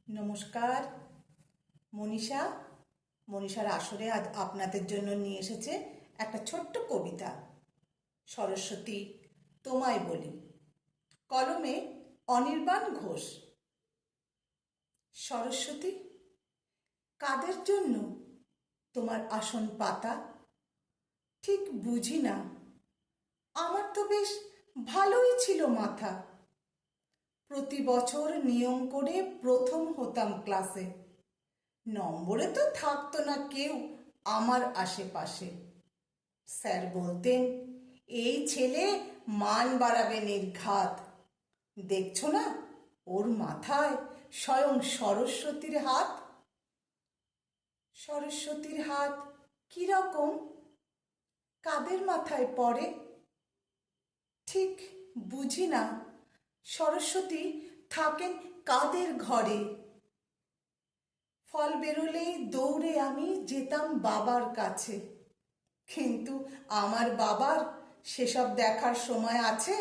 নমস্কার। মনীষার আসরে আজ আপনাদের জন্য নিয়ে এসেছে একটা ছোট্ট কবিতা। সরস্বতী তোমায় বলি, কলমে অনির্বাণ ঘোষ। সরস্বতী, কাদের জন্য তোমার আসন পাতা ঠিক বুঝি না। আমার তো বেশ ভালোই ছিল মাথা। প্রতি বছর নিয়ম করে প্রথম হতাম ক্লাসে। নম্বরে তো থাকতো না কেউ আমার আশেপাশে। স্যার বলতেন, এই ছেলে মান বাড়াবে নির্ঘাত। দেখছো না ওর মাথায় স্বয়ং সরস্বতীর হাত। সরস্বতীর হাত কিরকম, কাদের মাথায় পড়ে ঠিক বুঝি না। সরস্বতী থাকেন কাদের ঘরে। ফল বেরোলেই দৌড়ে আমি যেতাম বাবার কাছে, কিন্তু আমার বাবার সেসব দেখার সময় আছে?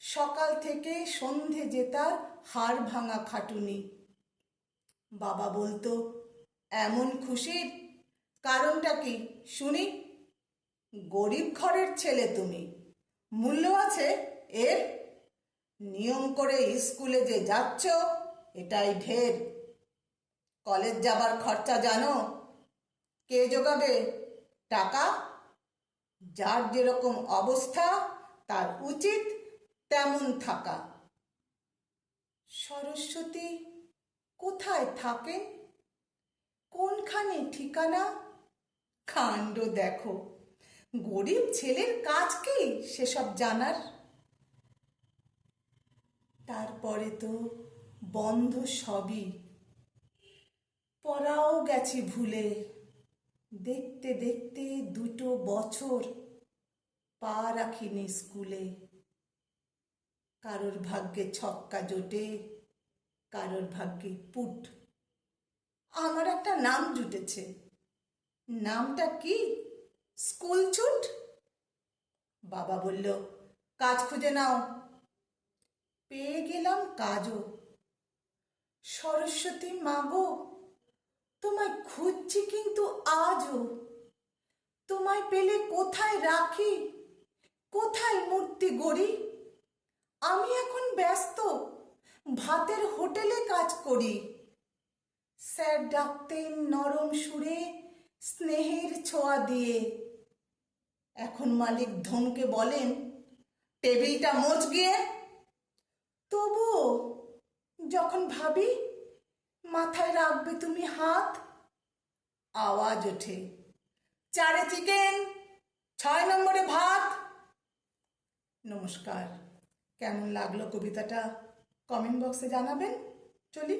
সকাল থেকে সন্ধে যে তার হাড় ভাঙা খাটুনি। বাবা বলতো, এমন খুশির কারণটা কি শুনি? গরিব ঘরের ছেলে তুমি, মূল্য আছে এর। নিয়ম করে স্কুলে যে যাচ্ছ এটাই ঢের। কলেজ যাবার খরচা জানো কে জোগাবে টাকা? যার যেরকম অবস্থা তার উচিত তেমন থাকা। সরস্বতী কোথায় থাকেন, কোনখানে ঠিকানা? কাণ্ড দেখো, গরিব ছেলের কাজ কি সেসব জানার? তারপরে তো বন্ধ সবই, পড়াও গেছি ভুলে। দেখতে দেখতে 2 বছর পা রাখিনি স্কুলে। কারোর ভাগ্যে ছক্কা জোটে, কারোর ভাগ্যে পুট। আমার একটা নাম জুটেছে, নামটা কি? স্কুল ছুট। বাবা বলল, কাজ খুঁজে নাও। পেয়ে গেলাম কাজও। সরস্বতী মাগো, তোমায় খুঁজছি কিন্তু আজও। তোমায় পেলে কোথায় রাখি, কোথায় মূর্তি গড়ি? আমি এখন ব্যস্ত, ভাতের হোটেলে কাজ করি। স্যার ডাকতেন নরম সুরে, স্নেহের ছোঁয়া দিয়ে। এখন মালিক ধমকে বলেন, টেবিলটা মোচ গিয়ে। তবুও যখন ভাবি মাথায় রাখবে তুমি হাত, আওয়াজ ওঠে, 4 চিকেন, 6 নম্বরে ভাত। নমস্কার। কেমন লাগলো কবিতাটা কমেন্ট বক্সে জানাবেন। চলি।